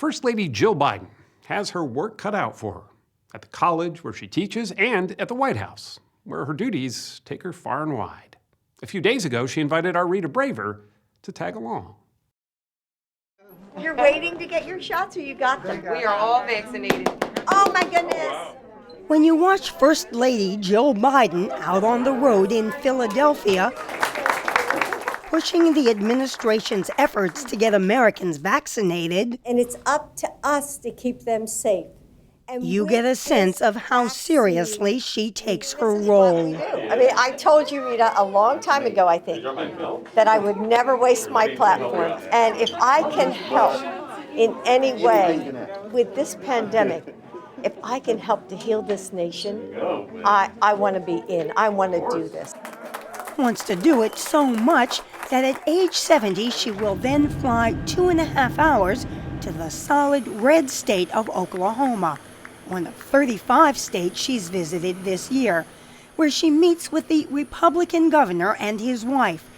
First Lady Jill Biden has her work cut out for her at the college where she teaches and at the White House, where her duties take her far and wide. A few days ago, she invited our Rita Braver to tag along. You're waiting to get your shots or you got them? We are all vaccinated. Oh my goodness. When you watch First Lady Jill Biden out on the road in Philadelphia, pushing the administration's efforts to get Americans vaccinated, And it's up to us to keep them safe. And you with get a this sense of how vaccine, seriously she takes her this is what we role. do. I mean, I told you, Rita, a long time ago, I think, that I would never waste my platform. And if I can help in any way with this pandemic, if I can help to heal this nation, I want to be in. I want to do this. Wants to do it so much that at age 70, she will then fly 2.5 hours to the solid red state of Oklahoma, one of 35 states she's visited this year, where she meets with the Republican governor and his wife,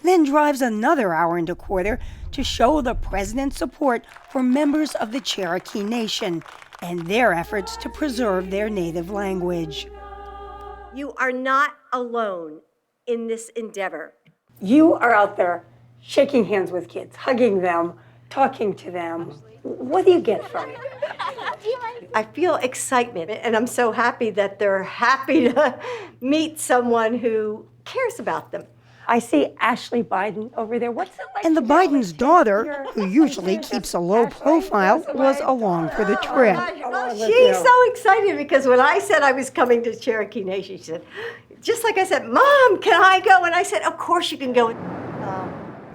then drives another hour and a quarter to show the president's support for members of the Cherokee Nation and their efforts to preserve their native language. You are not alone in this endeavor. You are out there shaking hands with kids, hugging them, talking to them. What do you get from it? I feel excitement, and I'm so happy that they're happy to meet someone who cares about them. I see Ashley Biden over there. What's it like? And the Biden's daughter, who usually keeps a low profile, was along for the trip. She's so excited because when I said I was coming to Cherokee Nation, she said, just like I said, Mom, can I go? And I said, of course you can go.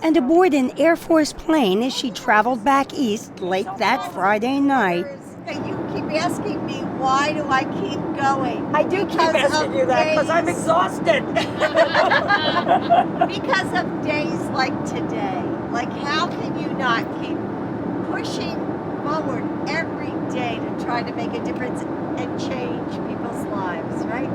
And aboard an Air Force plane as she traveled back east late that Friday night. You keep asking me, why do I keep going? I do keep asking you that because I'm exhausted. Because of days like today. Like, how can you not keep pushing forward every day to try to make a difference and change people's lives, right?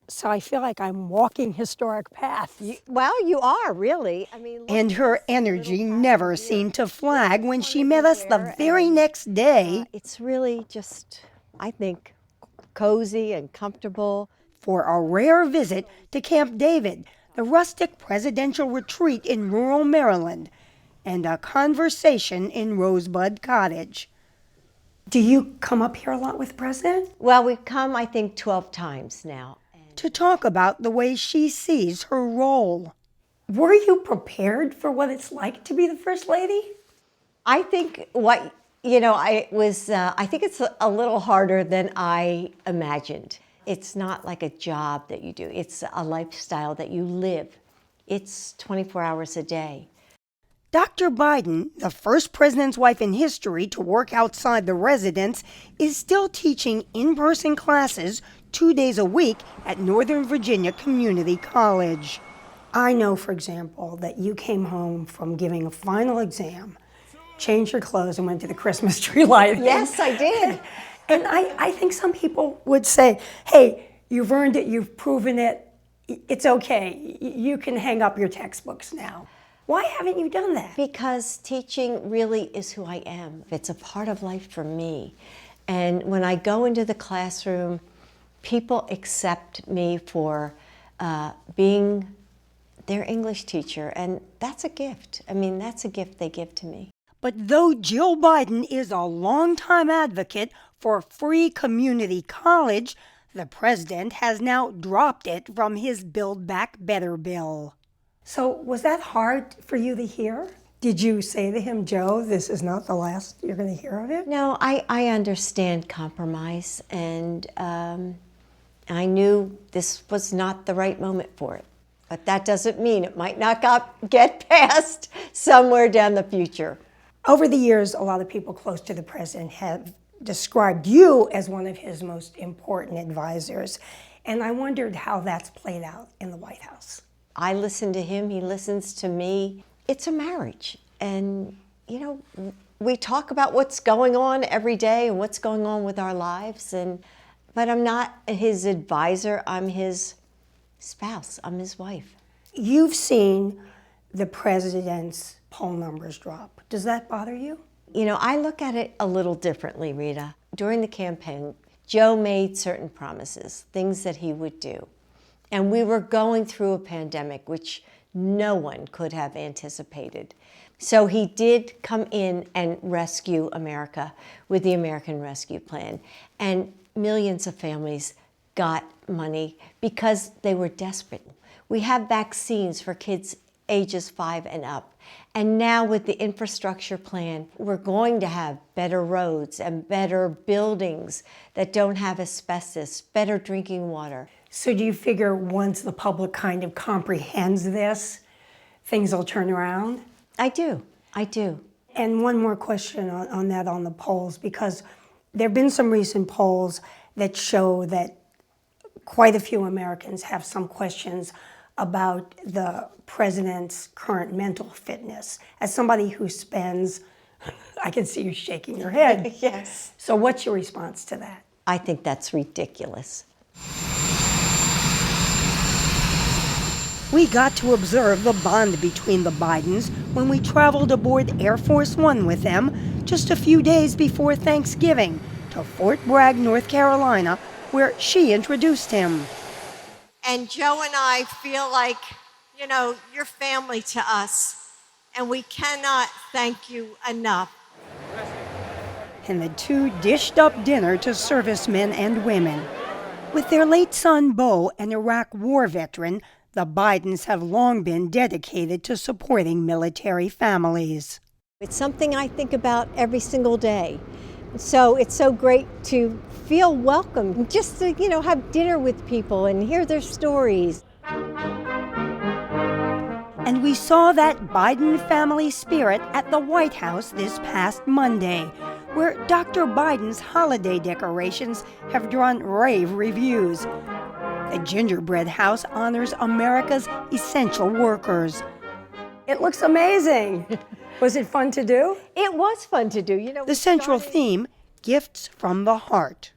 So I feel like I'm walking historic paths. Well, you are, really. I mean, And her energy never seemed to flag when she met us the very next day. It's really just, I think, cozy and comfortable. For a rare visit to Camp David, the rustic presidential retreat in rural Maryland, and a conversation in Rosebud Cottage. Do you come up here a lot with the president? Well, we've come, I think, 12 times now. To talk about the way she sees her role. Were you prepared for what it's like to be the First Lady? I think I think it's a little harder than I imagined. It's not like a job that you do. It's a lifestyle that you live. It's 24 hours a day. Dr. Biden, the first president's wife in history to work outside the residence, is still teaching in-person classes 2 days a week at Northern Virginia Community College. I know, for example, that you came home from giving a final exam, changed your clothes, and went to the Christmas tree lighting. Yes, I did. And I think some people would say, hey, you've earned it, you've proven it, it's okay, you can hang up your textbooks now. Why haven't you done that? Because teaching really is who I am. It's a part of life for me. And when I go into the classroom, people accept me for being their English teacher, and that's a gift. I mean, that's a gift they give to me. But though Jill Biden is a longtime advocate for free community college, the president has now dropped it from his Build Back Better bill. So was that hard for you to hear? Did you say to him, Joe, this is not the last you're going to hear of it? No, I understand compromise, and I knew this was not the right moment for it. But that doesn't mean it might not get passed somewhere down the future. Over the years, a lot of people close to the president have described you as one of his most important advisors. And I wondered how that's played out in the White House. I listen to him, he listens to me. It's a marriage. And, we talk about what's going on every day and what's going on with our lives. But I'm not his advisor, I'm his spouse, I'm his wife. You've seen the president's poll numbers drop. Does that bother you? You know, I look at it a little differently, Rita. During the campaign, Joe made certain promises, things that he would do. And we were going through a pandemic, which no one could have anticipated. So he did come in and rescue America with the American Rescue Plan. And millions of families got money because they were desperate. We have vaccines for kids ages 5 and up. And now with the infrastructure plan, we're going to have better roads and better buildings that don't have asbestos, better drinking water. So do you figure once the public kind of comprehends this, things will turn around? I do. And one more question on that, on the polls, because there have been some recent polls that show that quite a few Americans have some questions about the president's current mental fitness. As somebody who spends, I can see you shaking your head. Yes. So what's your response to that? I think that's ridiculous. We got to observe the bond between the Bidens when we traveled aboard Air Force One with them just a few days before Thanksgiving to Fort Bragg, North Carolina, where she introduced him. And Joe and I feel like, you know, you're family to us, and we cannot thank you enough. And the two dished up dinner to servicemen and women. With their late son, Beau, an Iraq war veteran, the Bidens have long been dedicated to supporting military families. It's something I think about every single day. So it's so great to feel welcome, just to, you know, have dinner with people and hear their stories. And we saw that Biden family spirit at the White House this past Monday, where Dr. Biden's holiday decorations have drawn rave reviews. The gingerbread house honors America's essential workers. It looks amazing. Was it fun to do? It was fun to do. You know, The central theme, gifts from the heart.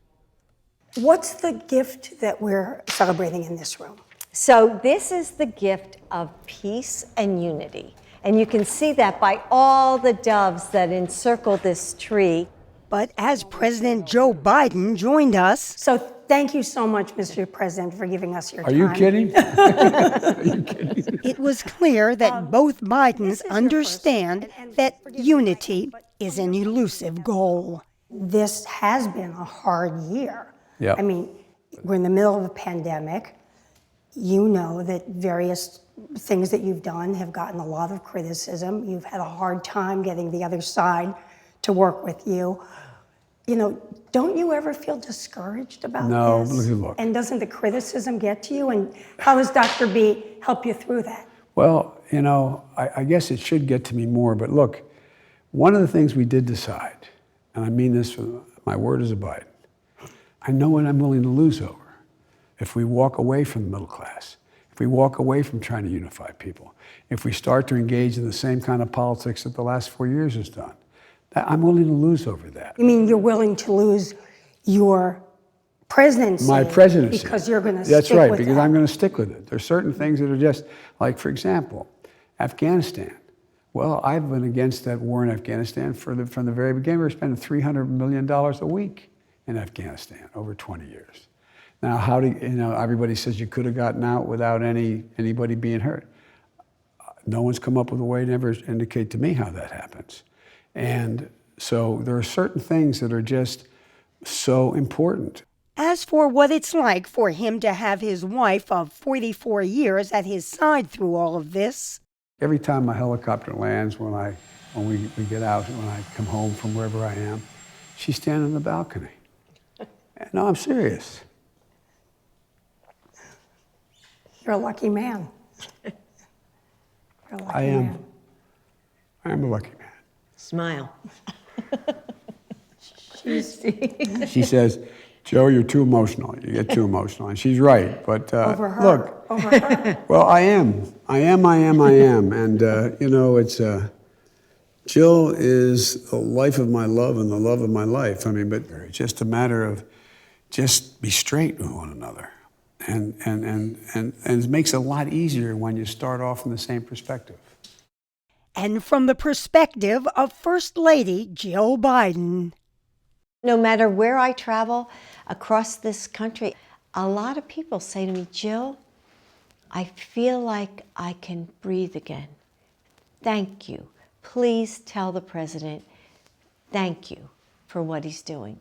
What's the gift that we're celebrating in this room? So this is the gift of peace and unity. And you can see that by all the doves that encircle this tree. But as President Joe Biden joined us. So thank you so much, Mr. President, for giving us your time. Are you kidding? Are you kidding? It was clear that both Bidens understand that unity is an elusive goal. This has been a hard year. Yeah. I mean, we're in the middle of a pandemic. You know that various things that you've done have gotten a lot of criticism. You've had a hard time getting the other side to work with you. You know, don't you ever feel discouraged about No, this? look. And doesn't the criticism get to you? And how does Dr. B help you through that? Well, you know, I guess it should get to me more, but look, one of the things we did decide, and I mean this, my word is a Biden, I know what I'm willing to lose over. If we walk away from the middle class, if we walk away from trying to unify people, if we start to engage in the same kind of politics that the last 4 years has done, I'm willing to lose over that. You mean you're willing to lose your presidency? My presidency. Because you're going to stick That's right, with because that. I'm going to stick with it. There's certain things that are just, like, for example, Afghanistan. Well, I've been against that war in Afghanistan from the very beginning. We're spending $300 million a week in Afghanistan over 20 years. Now, how do you know, everybody says you could have gotten out without anybody being hurt. No one's come up with a way to ever indicate to me how that happens. And so there are certain things that are just so important. As for what it's like for him to have his wife of 44 years at his side through all of this. Every time my helicopter lands, when we get out, when I come home from wherever I am, she's standing on the balcony. No, I'm serious. You're a lucky man. You're a lucky I am. man. I am a lucky man. Smile. She says, Joe, you're too emotional. You get too emotional. And she's right. But Over her. look, Over her. well, I am. And, you know, it's, Jill is the life of my love and the love of my life. I mean, but it's just a matter of just be straight with one another. And it makes it a lot easier when you start off from the same perspective. And from the perspective of First Lady Jill Biden. No matter where I travel across this country, a lot of people say to me, Jill, I feel like I can breathe again. Thank you. Please tell the president, thank you for what he's doing.